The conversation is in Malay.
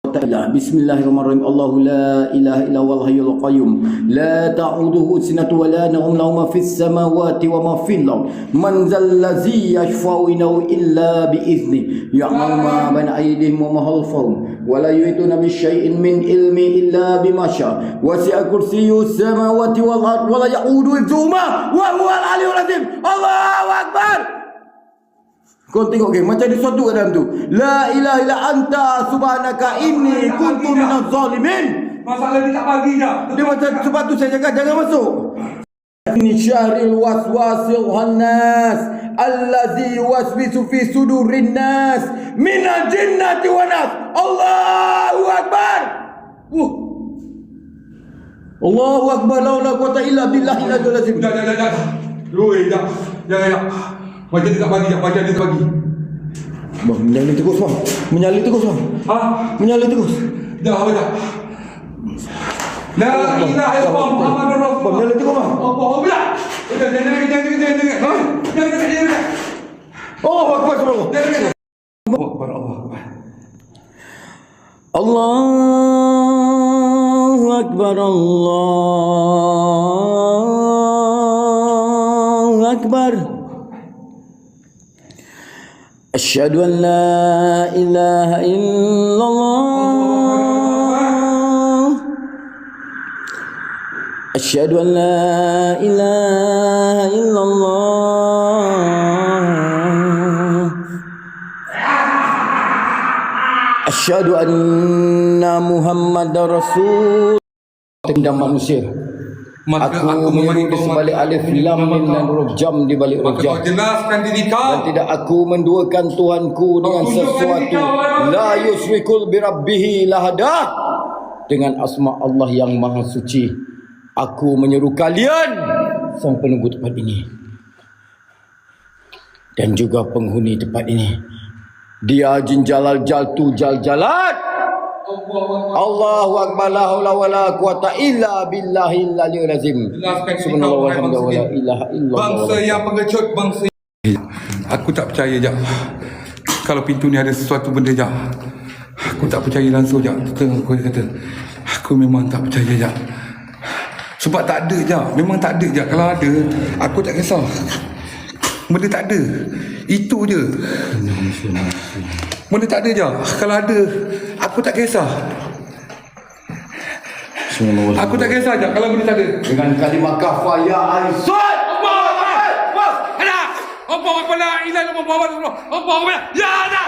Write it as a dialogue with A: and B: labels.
A: Bismillahirrahmanirrahim. Allahu la ilaha illa huwal hayyul qayyum la ta'uduhu sinatu wa la nawm lahu ma fis samawati wa ma fil ard man zal ladzi yashfa'u illa bi izni ya'lamu ma baina aydihim wa ma khalfahum wa la yuhituna bi syai'in min ilmi illa bima syaa wasi'a kursiyyus samawati wal ard wa la ya'uduhu hifdhuhuma wa huwal aliyyul azim. Allahu akbar. Kau tengok ke macam ada sesuatu kat dalam tu. La ilaha illa anta subhanaka inni kuntu minaz zalimin.
B: Masalah dia tak bagi dah.
A: Dia macam sebab tu saya cakap jangan masuk. Ini syaril waswasil khannas allazi yuwaswisu fi sudurin nas minal jinnati wan nas. Allahu akbar. Allahu akbar la ilaha quwwata illa billahi al-aliyyil azim.
B: Dah. Rui dah. Jangan. Macam dia tak bagi dah. Macam dia tak bagi.
A: Bang, menyala terus bang. Menyala terus bang.
B: Ha?
A: Menyala terus.
B: Dah. La ilaha illallah Muhammadur Rasulullah.
A: Bang, menyala terus bang.
B: Allah Allah. Jangan. Jangan.
A: Oh, akbar subhanallah.
B: Jangan. Akbar Allah.
A: Allahu akbar. Allahu akbar. Asyhadu an la ilaha illallah. Asyhadu an la ilaha illallah. Asyhadu anna Muhammadar Rasul. Tendang manusia.
B: Maka
A: aku menyeru di sebalik alif lam mim dan huruf jam di balik huruf jam.
B: Jelaskan diri kau.
A: Dan tidak aku menduakan Tuhanku dengan sesuatu la yusrikul birabbihi lahada. Dengan asma Allah yang maha suci, aku menyeru kalian sang penunggu tempat ini dan juga penghuni tempat ini. Dia jin jalal jaltu jal jalat. Allahu akbar la haula wala quwata illa billahil aliyyil azim. Subhanallah walhamdulillah wala ilaha illallah.
B: Bangsa yang pengecut, bangsa. Aku tak percaya je. Kalau pintu ni ada sesuatu benda je. Aku tak percaya langsung je. Aku kata aku memang tak percaya je. Sebab tak ada je. Memang tak ada je. Kalau ada, aku tak kisah. Benda tak ada. Itu je. Benda tak ada je. Kalau ada, aku tak kisah. Aku tak kisah je kalau benda tak ada.
A: Dengan kalimah kafah ya Aisyah.
B: Apa la ilaha illallah Muhammadur Rasulullah. Ya Allah.